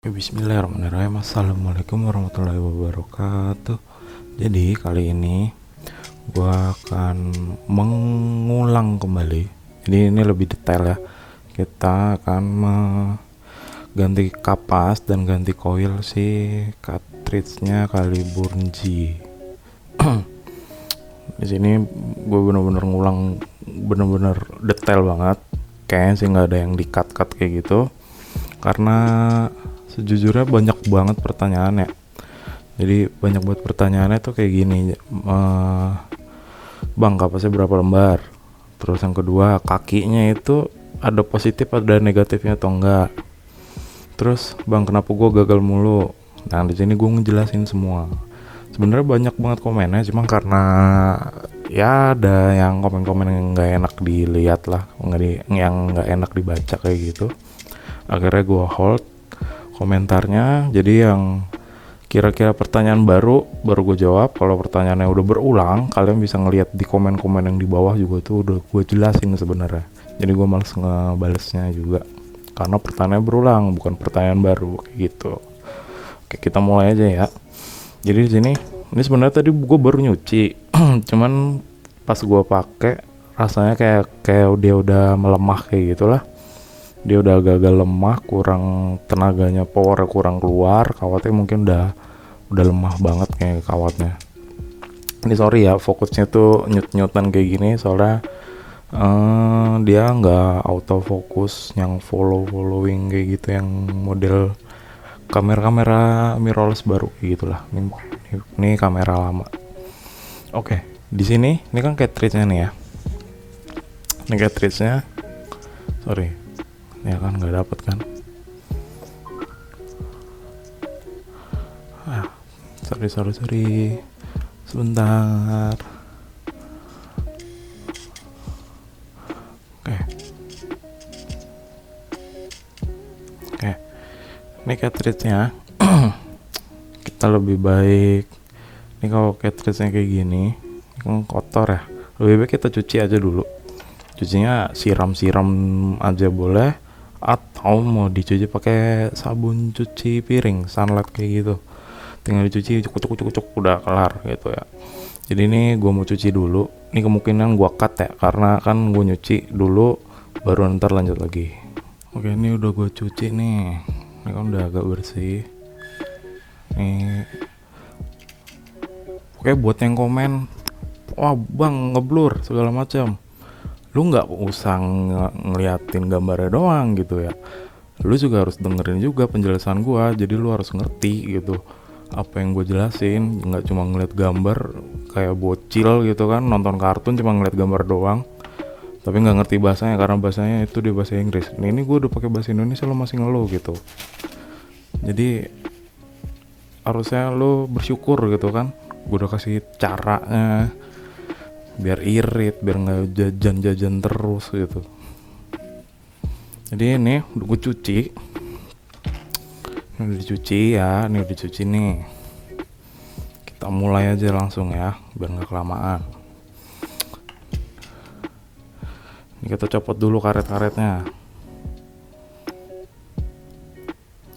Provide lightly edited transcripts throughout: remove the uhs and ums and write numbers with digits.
Bismillahirrahmanirrahim. Assalamualaikum warahmatullahi wabarakatuh. Jadi kali ini gua akan mengulang kembali. Jadi ini lebih detail ya. Kita akan ganti kapas dan ganti coil si cartridge-nya Caliburn G. Di sini gue bener-bener ngulang, bener-bener detail banget. Kayaknya sih nggak ada yang di-cut kayak gitu. Karena sejujurnya banyak banget pertanyaannya. Jadi banyak banget pertanyaannya tuh kayak gini, bang kapasnya berapa lembar, terus yang kedua kakinya itu ada positif ada negatifnya atau enggak, terus bang kenapa gue gagal mulu. Nah di sini gue ngejelasin semua. Sebenarnya banyak banget komennya, cuma karena ya ada yang komen-komen yang nggak enak dilihat lah, yang nggak enak dibaca kayak gitu. Akhirnya gue hold komentarnya. Jadi yang kira-kira pertanyaan baru gue jawab. Kalau pertanyaannya udah berulang, kalian bisa ngeliat di komen-komen yang di bawah juga tuh udah gue jelasin sebenarnya. Jadi gue males ngebalesnya juga karena pertanyaannya berulang, bukan pertanyaan baru kayak gitu. Oke, kita mulai aja ya. Jadi di sini ini sebenarnya tadi gue baru nyuci cuman pas gue pakai rasanya kayak dia udah melemah kayak gitulah. Dia udah agak-agak lemah, kurang tenaganya, powernya kurang keluar, kawatnya mungkin udah lemah banget kayak kawatnya. Ini sorry ya, fokusnya tuh nyut-nyutan kayak gini soalnya dia nggak autofocus yang following kayak gitu, yang model kamera mirrorless baru kayak gitulah. Ini kamera lama. Oke, di sini ini kan cartridge-nya nih ya. Ini cartridge-nya, sorry ya kan nggak dapet kan. Sorry sebentar. Oke, ini cartridge-nya kita lebih baik ini kalau cartridge-nya kayak gini kan kotor ya, lebih baik kita cuci aja dulu. Cucinya siram aja boleh, atau mau dicuci pakai sabun cuci piring Sunlight kayak gitu, tinggal dicuci cukup udah kelar gitu ya. Jadi ini gue mau cuci dulu. Ini kemungkinan gue cut ya, karena kan gue nyuci dulu baru ntar lanjut lagi. Oke, ini udah gue cuci nih. Ini kan udah agak bersih nih. Oke, buat yang komen, wah bang ngeblur segala macam, lu nggak usah ngeliatin gambarnya doang gitu ya, lu juga harus dengerin juga penjelasan gua. Jadi lu harus ngerti gitu apa yang gue jelasin, nggak cuma ngeliat gambar kayak bocil gitu kan, nonton kartun cuma ngeliat gambar doang tapi nggak ngerti bahasanya, karena bahasanya itu di bahasa Inggris. Ini gue udah pakai bahasa Indonesia lo masih ngeluh gitu. Jadi harusnya lo bersyukur gitu kan, gue udah kasih caranya biar irit, biar nggak jajan terus gitu. Jadi ini udah gue cuci, ini udah dicuci ya, ini udah dicuci nih. Kita mulai aja langsung ya, biar nggak kelamaan. Ini kita copot dulu karet-karetnya.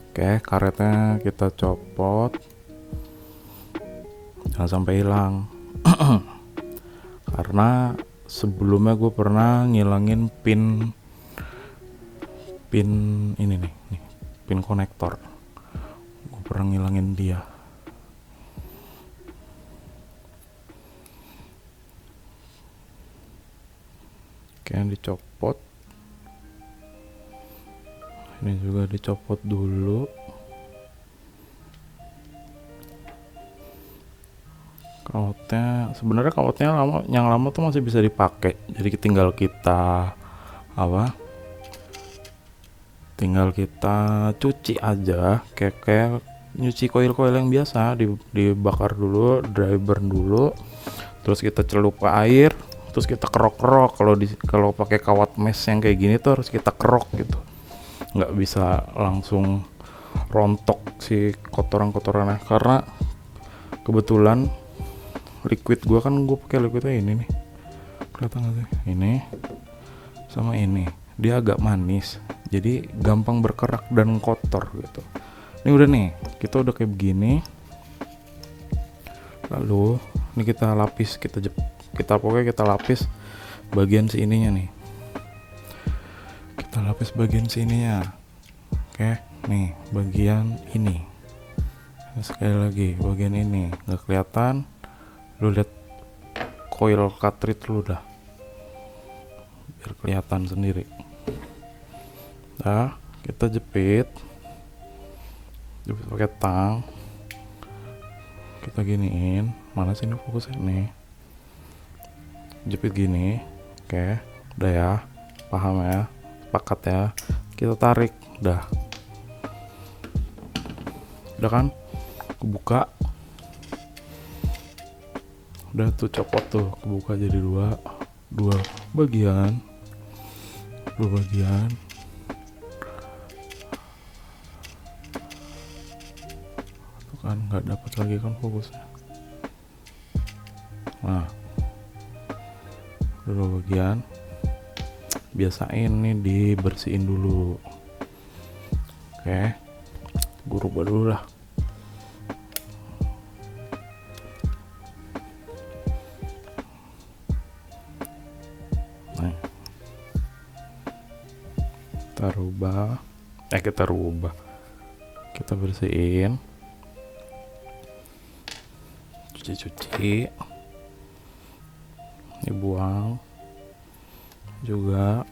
Oke, karetnya kita copot, jangan sampai hilang. Karena sebelumnya gue pernah ngilangin pin ini nih, pin konektor. Gue pernah ngilangin dia. Oke, dicopot. Ini juga dicopot dulu. Kawatnya yang lama tuh masih bisa dipakai. Jadi tinggal kita cuci aja kayak nyuci koil yang biasa, dibakar dulu, dry burn dulu, terus kita celup ke air, terus kita kerok. Kalau pakai kawat mesh yang kayak gini tuh harus kita kerok gitu, nggak bisa langsung rontok si kotorannya. Karena kebetulan liquid gue pakai liquidnya ini nih, kelihatan nggak sih, ini sama ini dia agak manis, jadi gampang berkerak dan kotor gitu. Ini udah nih, kita udah kayak begini. Lalu ini kita lapis, kita pokoknya kita lapis bagian sininya nih. Kita lapis bagian sininya. Oke, nih bagian ini. Sekali lagi bagian ini nggak kelihatan. Lu lihat coil cartridge lu dah, biar kelihatan sendiri. Nah, kita jepit pakai tang. Kita giniin, mana sih ini fokusnya nih? Jepit gini, oke, udah ya, paham ya, sepakat ya. Kita tarik, udah kan, kebuka, udah tuh copot tuh, kebuka jadi dua bagian, tuh kan nggak dapat lagi kan fokusnya. Nah, dua bagian, biasain nih dibersihin dulu. Oke, gue rubah dulu lah. Nah, kita bersihin, cuci, ini buang juga.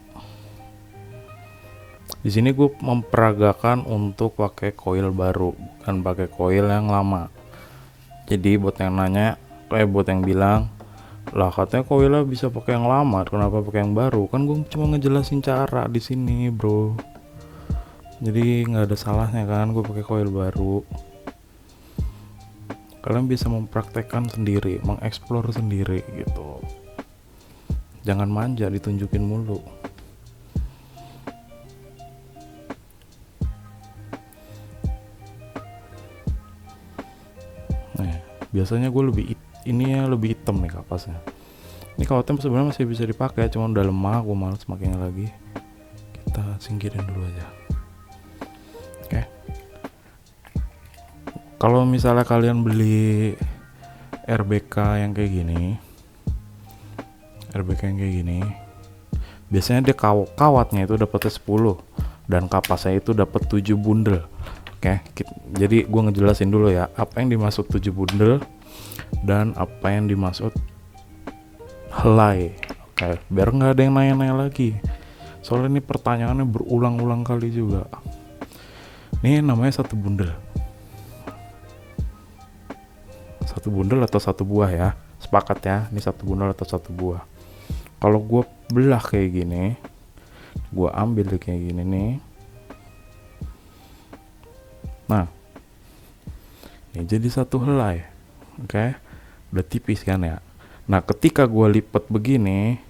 Di sini gue memperagakan untuk pakai coil baru, bukan pakai coil yang lama. Jadi buat yang nanya, buat yang bilang, lah katanya coilnya bisa pakai yang lama, kenapa pakai yang baru? Kan gue cuma ngejelasin cara di sini, bro. Jadi nggak ada salahnya kan gue pakai coil baru. Kalian bisa mempraktekkan sendiri, mengeksplor sendiri gitu. Jangan manja ditunjukin mulu. Nah, biasanya gue lebih hitam nih kapasnya. Ini kawatnya sebenarnya masih bisa dipakai, cuma udah lemah, gue males makainya lagi. Kita singkirin dulu aja. Oke. Kalau misalnya kalian beli RBK yang kayak gini, biasanya dia kawatnya itu dapatnya 10 dan kapasnya itu dapat 7 bundel. Oke, jadi gue ngejelasin dulu ya apa yang dimaksud 7 bundel dan apa yang dimaksud helai. Oke, biar nggak ada yang nanya-nanya lagi, soalnya ini pertanyaannya berulang-ulang kali juga. Ini namanya satu bundel atau satu buah ya, sepakat ya, ini satu bundel atau satu buah. Kalau gue belah kayak gini, gue ambil kayak gini nih. Nah, ini jadi satu helai. Oke, udah tipis kan ya. Nah, ketika gue lipat begini,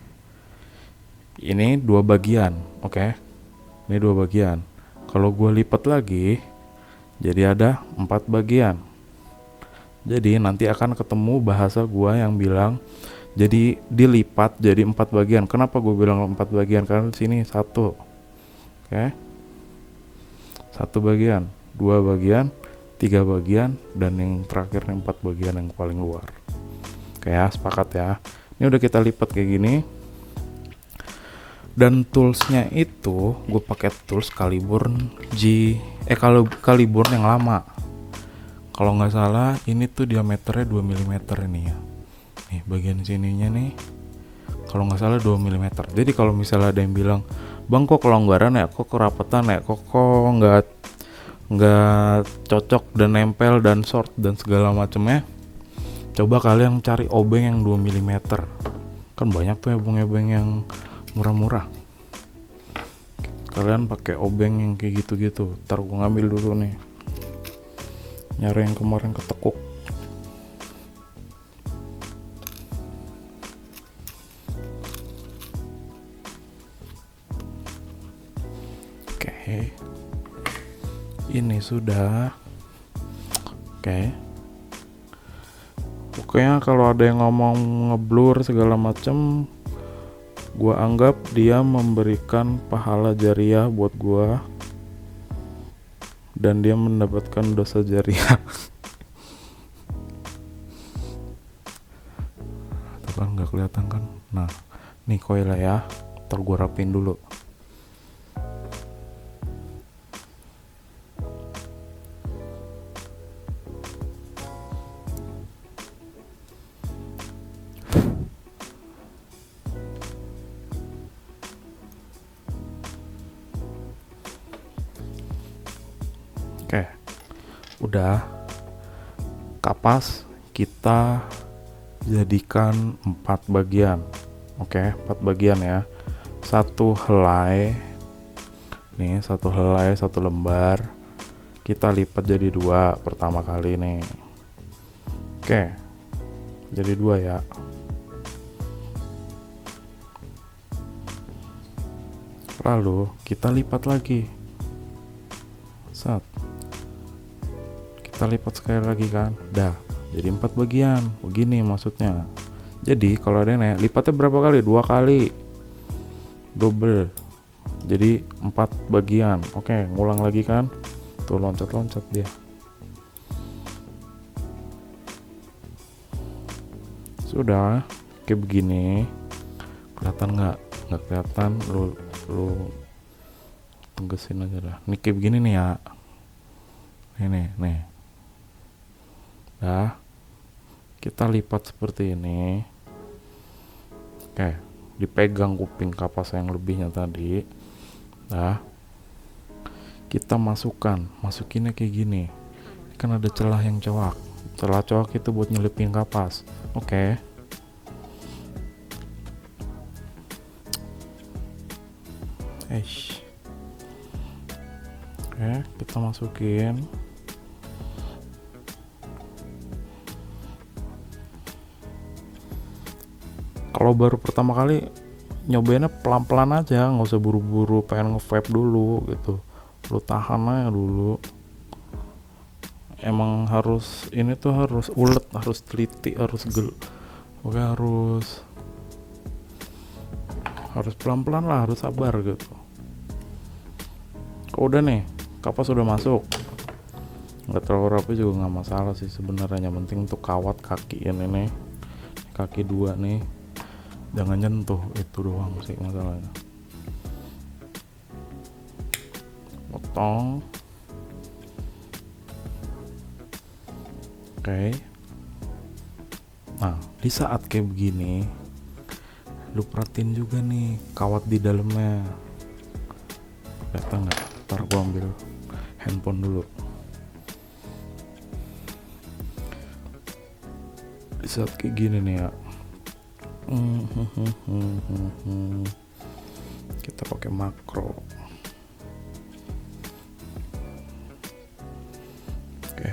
ini 2 bagian. Oke, ini 2 bagian. Kalau gue lipat lagi, jadi ada 4 bagian. Jadi nanti akan ketemu bahasa gue yang bilang jadi dilipat jadi 4 bagian. Kenapa gue bilang 4 bagian? Karena di sini 1. Oke. 1 bagian, 2 bagian, 3 bagian, dan yang terakhir 4 bagian yang paling luar. Oke ya, sepakat ya. Ini udah kita lipat kayak gini. Dan toolsnya itu gue pakai tools Caliburn Caliburn yang lama. Kalau nggak salah ini tuh diameternya 2 mm ini ya. Nih bagian sininya nih, kalau nggak salah 2 mm. Jadi kalau misalnya ada yang bilang, bang kok kelonggaran ya, kok kerapetan ya, kok nggak cocok dan nempel dan short dan segala macamnya, coba kalian cari obeng yang 2 mm. Kan banyak tuh obeng-obeng yang murah-murah. Kalian pakai obeng yang kayak gitu-gitu. Ntar gue ngambil dulu nih, nyari yang kemarin ketekuk. Oke, ini sudah. Oke, pokoknya kalau ada yang ngomong ngeblur segala macem, gua anggap dia memberikan pahala jariah buat gua. dan dia mendapatkan dosa jariah. Tuh kan nggak kelihatan kan. Nah nih koilnya ya, ntar gue rapin dulu. Oke, udah. Kapas kita jadikan 4 bagian. Oke, 4 bagian ya. Satu helai. Nih, satu helai, satu lembar. Kita lipat jadi 2 pertama kali nih. Oke. Jadi 2 ya. Lalu kita lipat lagi. Kita lipat sekali lagi kan. Dah, jadi 4 bagian. Begini maksudnya. Jadi kalau ada nih, lipatnya berapa kali? 2 kali. Double. Jadi 4 bagian. Oke, ngulang lagi kan. Tuh loncat-loncat dia. Sudah kayak begini. Kelihatan nggak? Nggak kelihatan. Lu tegesin aja dah. Ini kayak begini nih ya. Nih. Dah, kita lipat seperti ini. Oke, dipegang kuping kapas yang lebihnya tadi. Dah, kita masukinnya kayak gini. Kan ada celah yang cowok. Celah cowok itu buat nyelipin kapas. Oke. Oke, kita masukin. Kalau baru pertama kali nyobainnya pelan-pelan aja, nggak usah buru-buru pengen nge-vape dulu gitu. Lu tahan aja dulu. Emang harus ini tuh harus ulet, harus teliti, harus harus pelan-pelan lah, harus sabar gitu. Kalau udah nih, kapas udah masuk, nggak terlalu rapi juga nggak masalah sih sebenarnya. Yang penting untuk kawat kaki ini, kaki 2 nih, jangan nyentuh, itu doang sih masalahnya. Potong. Oke. Nah, di saat kayak begini, lu perhatiin juga nih kawat di dalamnya. Kelihatan nggak? Ntar gua ambil handphone dulu. Di saat kayak gini nih ya, kita pakai makro. Oke,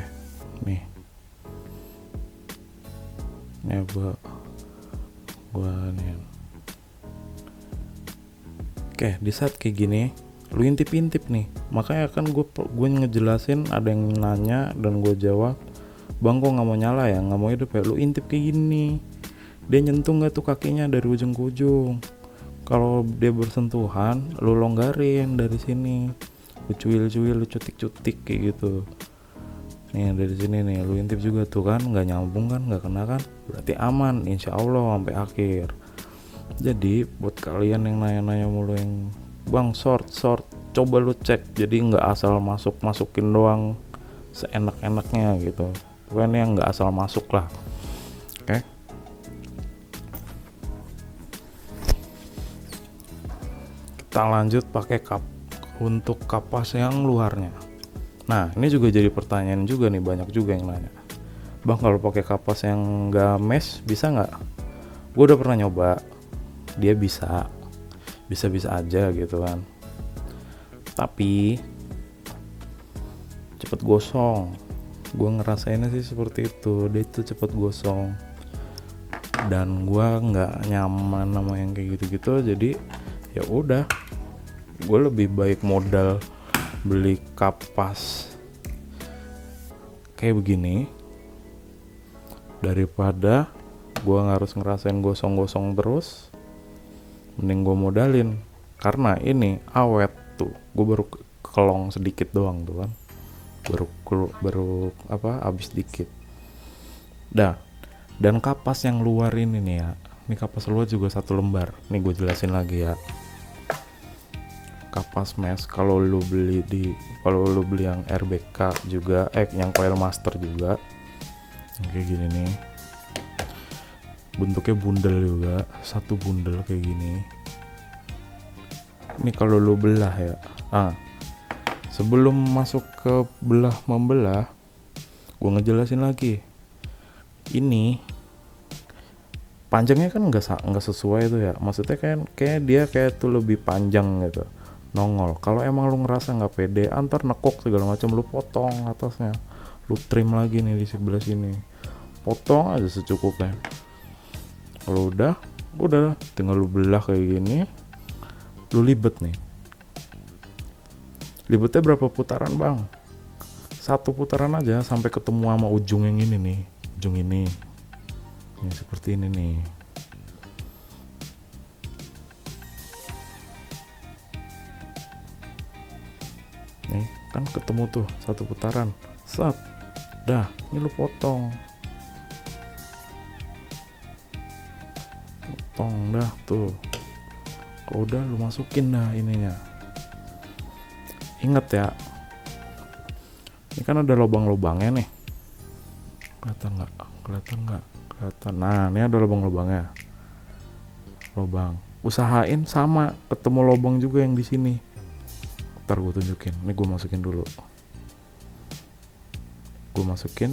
nih. Ini gua nih. Oke, di saat kayak gini, lu intip-intip nih. Makanya kan gue ngejelasin, ada yang nanya dan gue jawab, bang kok nggak mau nyala ya, nggak mau hidup ya. Lu intip kayak gini, dia nyentuh nggak tuh kakinya dari ujung ke ujung. Kalau dia bersentuhan, lu longgarin dari sini, lu cuil-cuil, lu cutik-cutik kayak gitu. Nih dari sini nih, lu intip juga tuh kan, nggak nyambung kan, nggak kena kan, berarti aman, insya Allah sampai akhir. Jadi buat kalian yang nanya-nanya mulu yang bang short, coba lu cek, jadi nggak asal masukin doang seenak-enaknya gitu. Pokoknya yang nggak asal masuk lah. Oke. Kita lanjut pakai untuk kapas yang luarnya. Nah ini juga jadi pertanyaan juga nih, banyak juga yang nanya, bang kalau pakai kapas yang nggak mesh bisa nggak? Gue udah pernah nyoba, dia bisa aja gitu kan, tapi cepet gosong. Gue ngerasainnya sih seperti itu, dia tuh cepet gosong dan gue nggak nyaman sama yang kayak gitu-gitu. Jadi ya udah, gue lebih baik modal beli kapas kayak begini daripada gue harus ngerasain gosong-gosong terus. Mending gue modalin, karena ini awet tuh. Gue baru kelong sedikit doang tuh kan, baru apa habis dikit. Dan kapas yang luar ini nih ya, ini kapas luar juga 1 lembar. Nih gue jelasin lagi ya. Kapas mesh kalau lu beli yang RBK juga, yang coil master juga, kayak gini nih, bentuknya bundel juga, 1 bundel kayak gini. Ini kalau lu belah ya, sebelum masuk ke belah membelah, gue ngejelasin lagi. Ini panjangnya kan nggak sesuai itu ya, maksudnya kan kayak dia kayak tuh lebih panjang gitu, nongol. Kalau emang lu ngerasa nggak pede, antar nekuk segala macam, lu potong atasnya, lu trim lagi nih di sebelah sini, potong aja secukupnya. Kalau udah tinggal lu belah kayak gini, lu libet nih. Libetnya berapa putaran bang? 1 putaran aja sampai ketemu sama ujung yang ini nih, ujung ini seperti ini nih. Nih kan ketemu tuh 1 putaran, set, dah ini lu potong dah tuh. Kalau udah lu masukin dah ininya. Ingat ya, ini kan ada lubang-lubangnya nih, kelihatan nggak? Kelihatan. Nah ini ada lubang-lubangnya, usahain sama ketemu lubang juga yang di sini. Ntar gue tunjukin. Ini gue masukin dulu,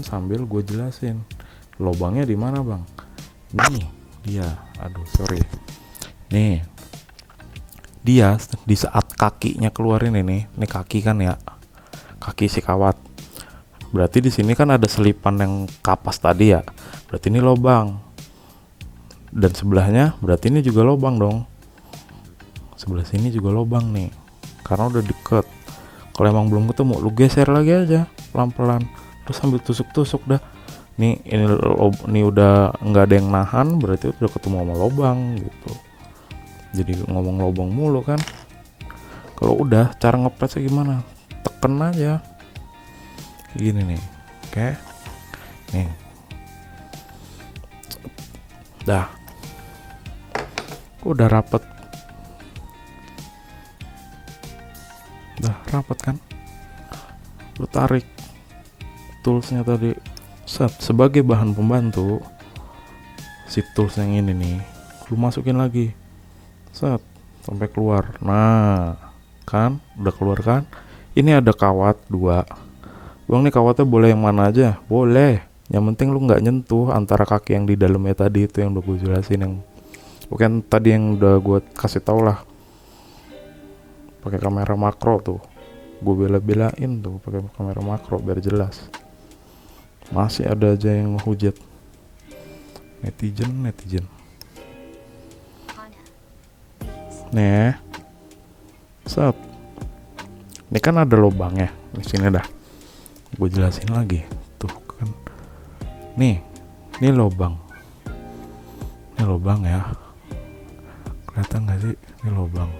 sambil gue jelasin lubangnya di mana bang. Nih dia, nih dia di saat kakinya keluarin ini kaki kan ya, kaki si kawat. Berarti di sini kan ada selipan yang kapas tadi ya, berarti ini lubang. Dan sebelahnya berarti ini juga lubang dong. Sebelah sini juga lubang nih, karena udah deket. Kalau emang belum ketemu, lu geser lagi aja pelan-pelan, terus sambil tusuk-tusuk dah. Ini udah nggak ada yang nahan, berarti udah ketemu sama lubang gitu. Jadi ngomong lubang mulu kan. Kalau udah, cara ngepresnya gimana? Teken aja kayak gini nih, oke. Nih dah, udah rapet kan. Lu tarik toolsnya tadi, set, sebagai bahan pembantu. Si tools yang ini nih lu masukin lagi, set, sampai keluar. Nah kan udah keluar kan. Ini ada kawat 2 bang, nih kawatnya boleh yang mana aja boleh, yang penting lu nggak nyentuh antara kaki yang di dalamnya tadi itu, yang udah gue jelasin, yang bukan tadi yang udah gue kasih tau lah, pakai kamera makro tuh. Gue bela-belain tuh pakai kamera makro biar jelas. Masih ada aja yang hujat, netizen. Nih set, ini kan ada lubangnya di sini dah. Gue jelasin lagi tuh kan. Nih ini lubang ya, kelihatan nggak sih? Ini lubang.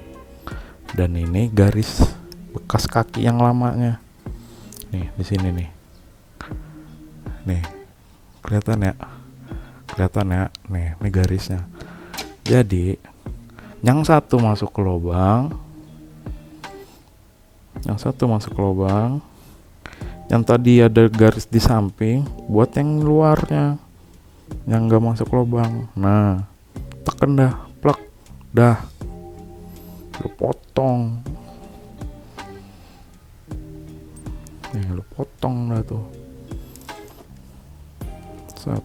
Dan ini garis bekas kaki yang lamanya nih di sini nih kelihatan ya nih ini garisnya. Jadi yang satu masuk ke lubang, yang tadi ada garis di samping buat yang luarnya yang nggak masuk lubang. Nah tekan dah, plak dah, lu potong dah tuh, set.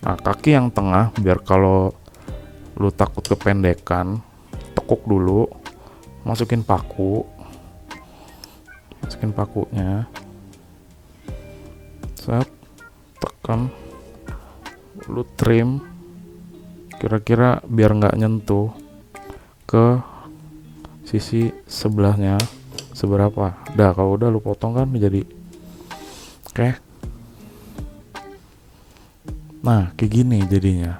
Nah kaki yang tengah, biar kalau lu takut kependekan, tekuk dulu, masukin pakunya, set, tekan, lu trim kira-kira biar nggak nyentuh ke sisi sebelahnya seberapa. Dah kalau udah lu potong kan jadi oke. Nah kayak gini jadinya.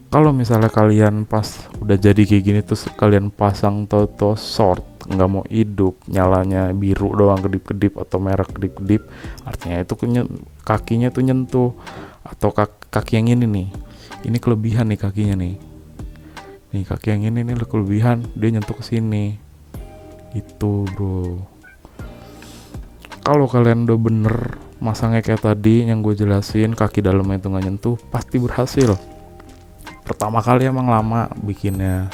Kalau misalnya kalian pas udah jadi kayak gini terus kalian pasang toto short, nggak mau hidup, nyalanya biru doang kedip-kedip atau merah kedip-kedip, artinya itu kakinya tuh nyentuh. Atau kaki yang ini nih, ini kelebihan nih kakinya nih, kaki yang ini nih kelebihan, dia nyentuh ke sini. Itu bro, kalau kalian udah bener masangnya kayak tadi yang gue jelasin, kaki dalamnya itu nggak nyentuh, pasti berhasil. Pertama kali emang lama bikinnya,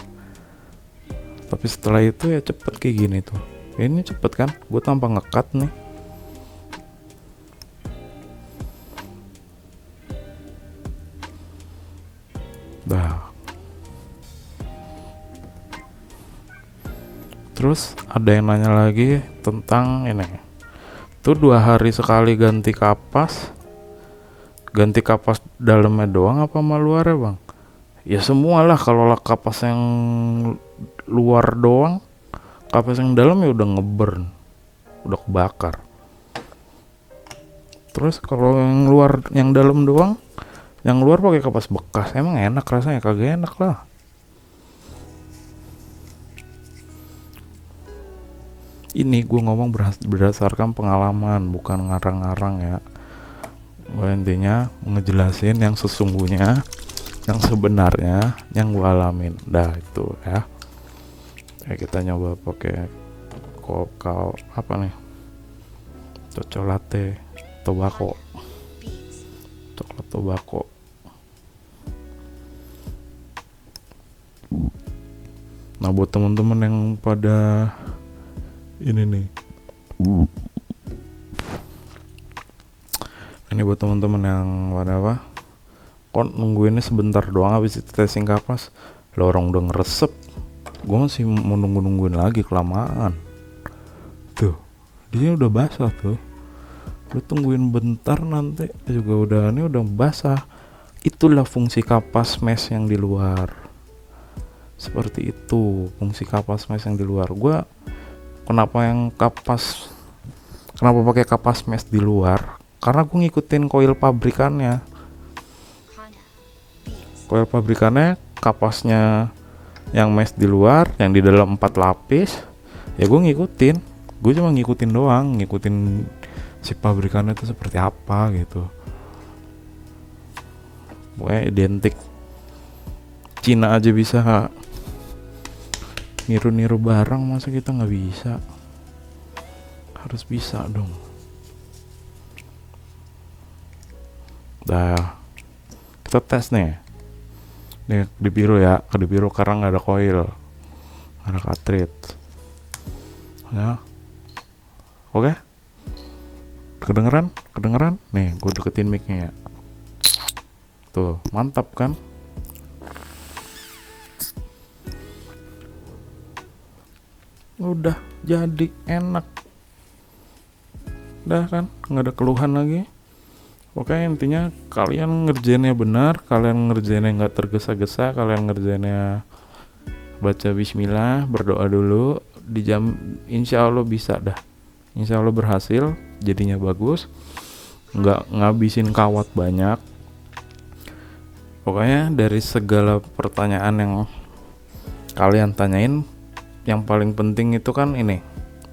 tapi setelah itu ya cepet kayak gini tuh. Ini cepet kan, gue tanpa ngekat nih. Dah. Terus ada yang nanya lagi tentang ini. Tuh 2 hari sekali ganti kapas. Ganti kapas dalamnya doang apa sama luarnya bang? Ya semualah, kalau lah kapas yang luar doang, kapas yang dalam ya udah ngeburn, udah kebakar. Terus kalau yang luar, yang dalam doang, yang luar pakai kapas bekas, emang enak rasanya? Kagak enak lah. Ini gue ngomong berdasarkan pengalaman, bukan ngarang-ngarang ya. Gue intinya ngejelasin yang sesungguhnya, yang sebenarnya, yang gue alamin. Dah itu ya. Kita nyoba pakai apa nih? Coklat tobacco. Coklat tobacco. Nah buat teman-teman yang pada ini nih, ini buat teman-teman yang pada apa, kok nungguinnya sebentar doang habis itu testing kapas, lo orang udah ngeresep, gue masih mau nungguin lagi, kelamaan tuh, dia udah basah tuh, lo tungguin bentar nanti juga udah, ini udah basah. Itulah fungsi kapas mesh yang di luar, seperti itu fungsi kapas mesh yang di luar. Gue kenapa pakai kapas mesh di luar, karena gue ngikutin coil pabrikannya. Coil pabrikannya kapasnya yang mesh di luar, yang di dalam 4 lapis. Ya gue ngikutin, gue cuma ngikutin doang, ngikutin si pabrikannya itu seperti apa gitu. Pokoknya identik. Cina aja bisa niru-niru barang, masa kita nggak bisa? Harus bisa dong. Dah, kita tes nih di biru ya, di biru karena nggak ada coil, nggak ada cartridge ya. Oke, kedengeran nih, gue deketin mic-nya ya. Tuh mantap kan? Udah jadi enak, udah kan, nggak ada keluhan lagi. Oke, intinya kalian ngerjainnya benar, kalian ngerjainnya nggak tergesa-gesa, kalian ngerjainnya baca bismillah, berdoa dulu di jam, insya Allah bisa dah, insya Allah berhasil, jadinya bagus, nggak ngabisin kawat banyak. Pokoknya dari segala pertanyaan yang kalian tanyain, yang paling penting itu kan ini,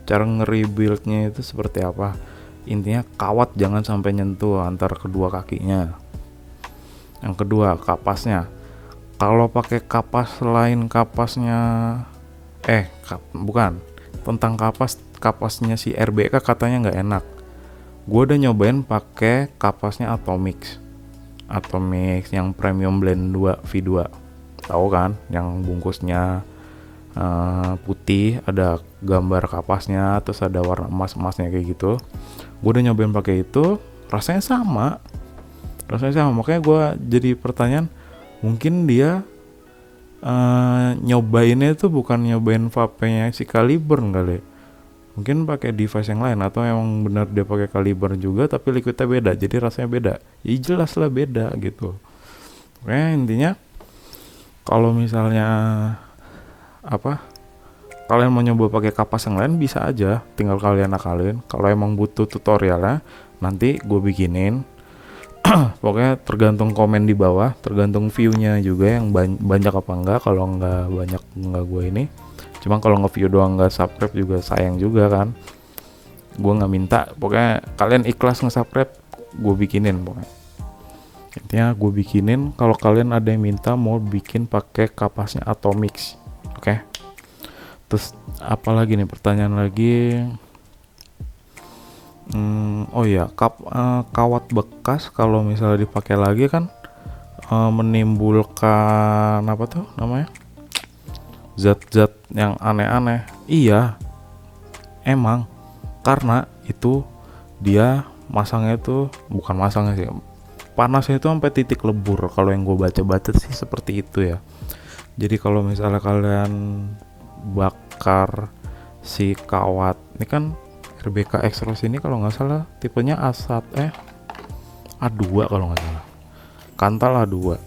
cara nge-rebuildnya itu seperti apa. Intinya kawat jangan sampai nyentuh antara kedua kakinya. Yang kedua, kapasnya, kalau pakai kapas lain, kapasnya bukan, tentang kapasnya si RBK katanya nggak enak. Gue udah nyobain pakai kapasnya Atomix yang Premium Blend 2 V2, tahu kan, yang bungkusnya putih, ada gambar kapasnya, terus ada warna emas-emasnya kayak gitu. Gue udah nyobain pakai itu, rasanya sama. Makanya gue jadi pertanyaan, mungkin dia nyobainnya itu bukan nyobain vape-nya si Caliburn kali, mungkin pakai device yang lain, atau emang benar dia pakai Caliburn juga tapi liquidnya beda, jadi rasanya beda. Ya jelas lah beda gitu. Oke, intinya kalau misalnya kalian mau nyoba pakai kapas yang lain bisa aja, tinggal kalian akalin. Kalau emang butuh tutorialnya nanti gue bikinin. Pokoknya tergantung komen di bawah, tergantung view-nya juga yang banyak apa enggak. Kalau enggak banyak, enggak gue ini, Cuma kalau nge-view doang nggak subscribe juga sayang juga kan. Gue nggak minta, pokoknya kalian ikhlas nge-subscribe, gue bikinin pokoknya. Intinya gue bikinin. Kalau kalian ada yang minta mau bikin pakai kapasnya Atomix, oke? Terus apa lagi nih pertanyaan lagi? Oh ya, kawat bekas kalau misalnya dipakai lagi kan menimbulkan apa tuh namanya, zat-zat yang aneh-aneh. Iya, emang karena itu dia masangnya itu bukan masangnya sih, panasnya itu sampai titik lebur. Kalau yang gue baca-baca sih seperti itu ya. Jadi kalau misalnya kalian bakar si kawat ini kan, RBK Extros ini kalau nggak salah tipenya A2 kalau nggak salah, kantal A2,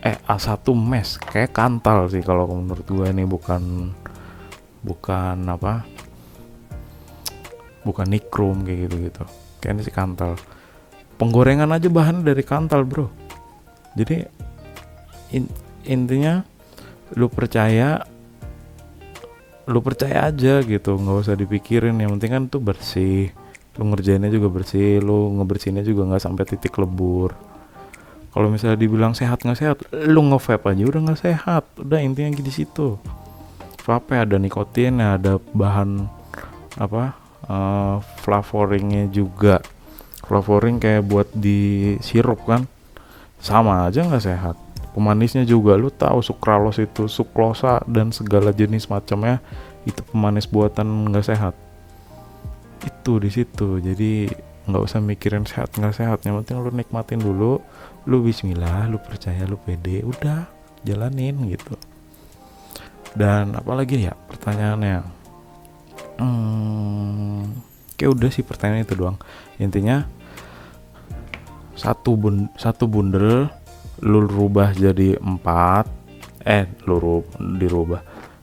A1 mesh kayak kantal sih kalau menurut gue. Ini bukan nikrom kayak gitu kayaknya sih kantal. Penggorengan aja bahannya dari kantal bro. Jadi intinya lu percaya aja gitu, nggak usah dipikirin. Yang penting kan tuh bersih, lu ngerjainnya juga bersih, lu ngebersihinnya juga nggak sampai titik lebur. Kalau misalnya dibilang sehat nggak sehat, lu nge-vape aja udah nggak sehat. Udah intinya di situ. Vape ada nikotinnya, ada bahan flavoringnya juga. Flavoring kayak buat di sirup kan, sama aja nggak sehat. Pemanisnya juga lu tahu sukralose itu, suklosa dan segala jenis macamnya itu pemanis buatan nggak sehat. Itu di situ. Jadi nggak usah mikirin sehat nggak sehat, yang penting lu nikmatin dulu, lu bismillah, lu percaya, lu pede, udah jalanin gitu. Dan apalagi ya pertanyaannya, kayak udah sih pertanyaan itu doang. Intinya satu bundel lu rubah jadi 4,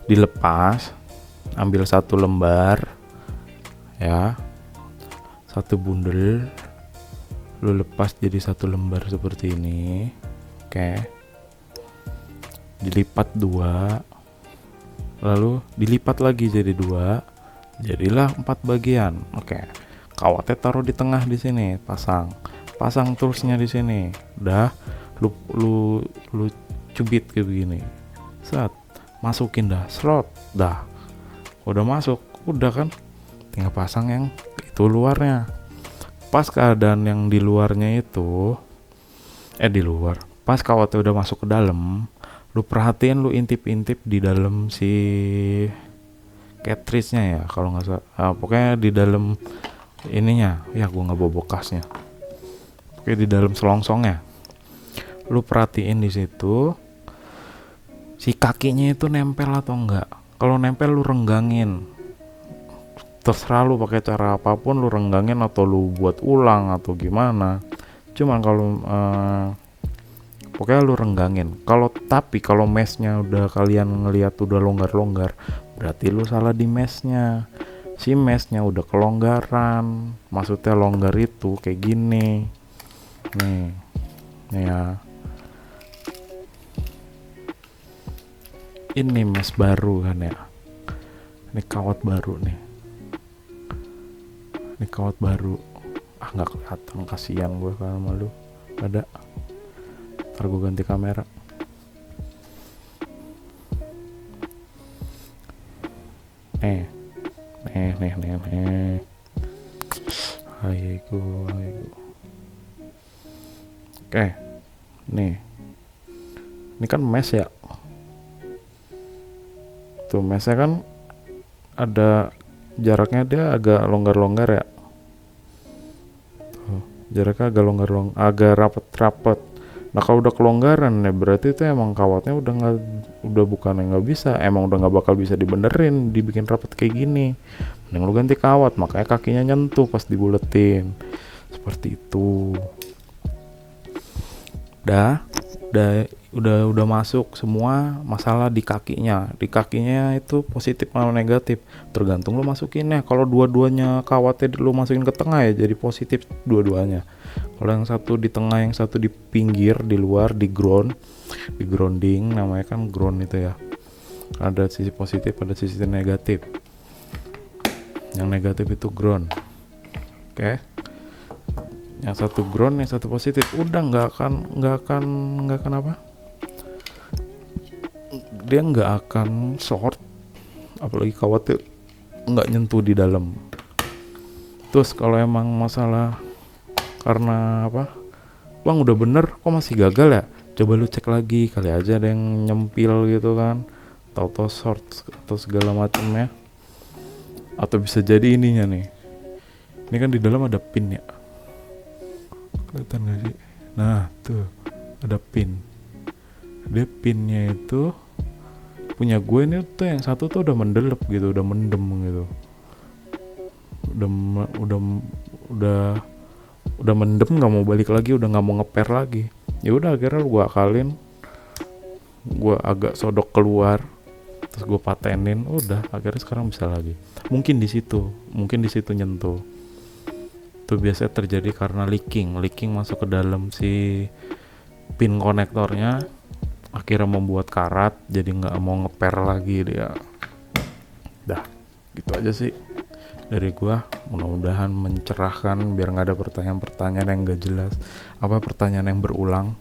dilepas, ambil satu lembar ya, satu bundel lu lepas jadi satu lembar seperti ini, oke. Dilipat 2, lalu dilipat lagi jadi 2, jadilah 4 bagian, oke. Kawatnya taruh di tengah di sini, pasang toolsnya di sini, udah lu cubit kayak begini, set, masukin dah, slot dah, udah masuk, udah kan, tinggal pasang yang itu luarnya. Pas keadaan yang di luarnya itu pas kawatnya udah masuk ke dalam, lu perhatiin, lu intip-intip di dalam si cartridge-nya ya kalau nggak salah, pokoknya di dalam ininya ya, gua nggak bawa bekasnya, oke, di dalam selongsongnya lu perhatiin di situ si kakinya itu nempel atau enggak. Kalau nempel lu renggangin, terserah lu pakai cara apapun, lu renggangin atau lu buat ulang atau gimana. Cuman kalau pokoknya lu renggangin. Tapi kalau meshnya udah kalian ngelihat udah longgar-longgar, berarti lu salah di meshnya. Si meshnya udah kelonggaran, maksudnya longgar itu kayak gini nih ya. Ini mesh baru kan ya, ini kawat baru nih, nggak kelihatan, kasihan gue kan sama lu ada. Ntar gue ganti kamera. Nih. Ayo. Oke, nih, ini kan mesh ya. Tuh meshnya kan ada jaraknya, dia agak longgar-longgar ya. Tuh, jaraknya agak longgar-longgar, agak rapet-rapet. Nah kalau udah kelonggaran ya berarti itu emang kawatnya udah bukan yang nggak bisa, emang udah nggak bakal bisa dibenerin, dibikin rapet kayak gini. Mending lu ganti kawat, makanya kakinya nyentuh pas dibuletin seperti itu. Udah masuk semua masalah di kakinya. Di kakinya itu positif atau negatif, tergantung lu masukinnya. Kalau dua-duanya kawatnya lu masukin ke tengah ya jadi positif dua-duanya. Kalau yang satu di tengah, yang satu di pinggir, di luar, di grounding namanya kan ground itu ya. Ada sisi positif, ada sisi negatif. Yang negatif itu ground. Oke. Yang satu ground, yang satu positif. Udah nggak akan apa? Dia nggak akan short, apalagi khawatir nggak nyentuh di dalam. Terus kalau emang masalah karena apa, bang udah bener kok masih gagal ya, coba lu cek lagi, kali aja ada yang nyempil gitu kan, tau short atau segala macamnya. Atau bisa jadi ininya nih, ini kan di dalam ada pin ya, kelihatan gak sih? Nah tuh ada pin, dia pinnya itu punya gue ini tuh yang satu tuh udah mendelep gitu, udah mendem gitu, udah mendem, nggak mau balik lagi, udah nggak mau ngeper lagi. Ya udah akhirnya gue akalin, gue agak sodok keluar, terus gue patenin, udah akhirnya sekarang bisa lagi. Mungkin di situ nyentuh. Itu biasanya terjadi karena leaking masuk ke dalam si pin konektornya, akhirnya membuat karat, jadi nggak mau ngeper lagi dia. Dah gitu aja sih dari gua, mudah-mudahan mencerahkan biar nggak ada pertanyaan-pertanyaan yang nggak jelas, apa pertanyaan yang berulang,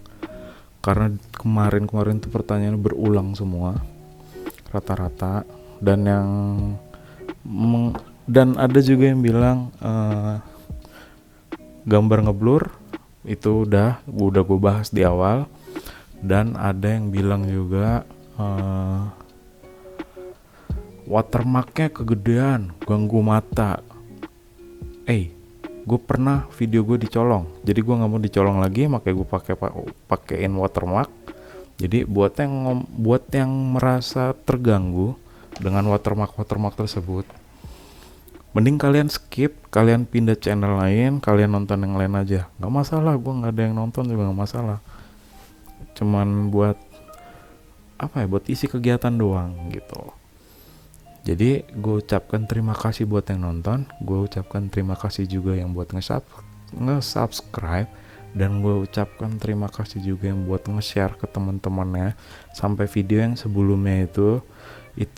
karena kemarin tuh pertanyaan berulang semua rata-rata. Dan dan ada juga yang bilang gambar ngeblur, itu udah gue bahas di awal. Dan ada yang bilang juga watermarknya kegedean, ganggu mata. Gue pernah video gue dicolong, jadi gue nggak mau dicolong lagi, makanya gue pakein watermark. Jadi buat yang merasa terganggu dengan watermark tersebut, mending kalian skip, kalian pindah channel lain, kalian nonton yang lain aja, nggak masalah. Gue nggak ada yang nonton juga nggak masalah, cuman buat apa ya, buat isi kegiatan doang gitu. Jadi gue ucapkan terima kasih buat yang nonton, gue ucapkan terima kasih juga yang buat nge-subscribe, dan gue ucapkan terima kasih juga yang buat nge-share ke teman-temannya sampai video yang sebelumnya itu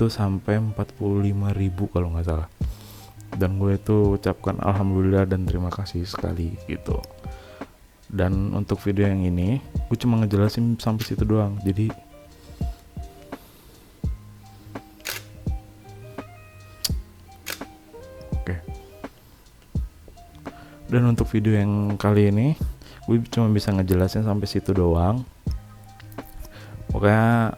sampai 45.000 kalau nggak salah. Dan gue itu ucapkan alhamdulillah dan terima kasih sekali gitu. Dan untuk video yang ini gue cuma ngejelasin sampai situ doang. Jadi oke. Dan untuk video yang kali ini gue cuma bisa ngejelasin sampai situ doang. Pokoknya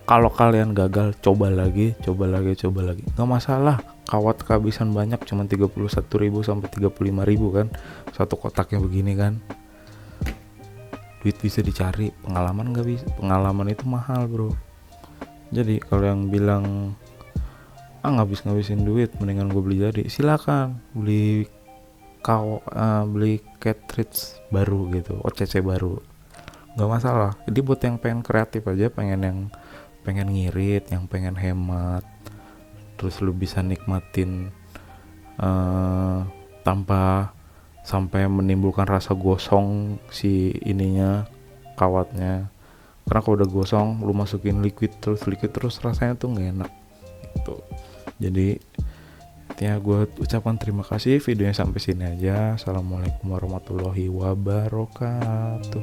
kalau kalian gagal, coba lagi, nggak masalah. Kawat kehabisan banyak, cuma 31.000 sampai 35.000 kan satu kotaknya begini kan. Duit bisa dicari, pengalaman nggak bisa. Pengalaman itu mahal bro. Jadi kalau yang bilang ngabisin duit, mendingan gue beli jadi, silakan beli cartridge baru gitu, OCC baru, nggak masalah. Jadi buat yang pengen kreatif aja, pengen ngirit, yang pengen hemat, terus lu bisa nikmatin tanpa sampai menimbulkan rasa gosong si ininya, kawatnya. Karena kalau udah gosong, lu masukin liquid terus rasanya tuh nggak enak gitu. Jadi intinya gue ucapkan terima kasih, videonya sampai sini aja. Assalamualaikum warahmatullahi wabarakatuh.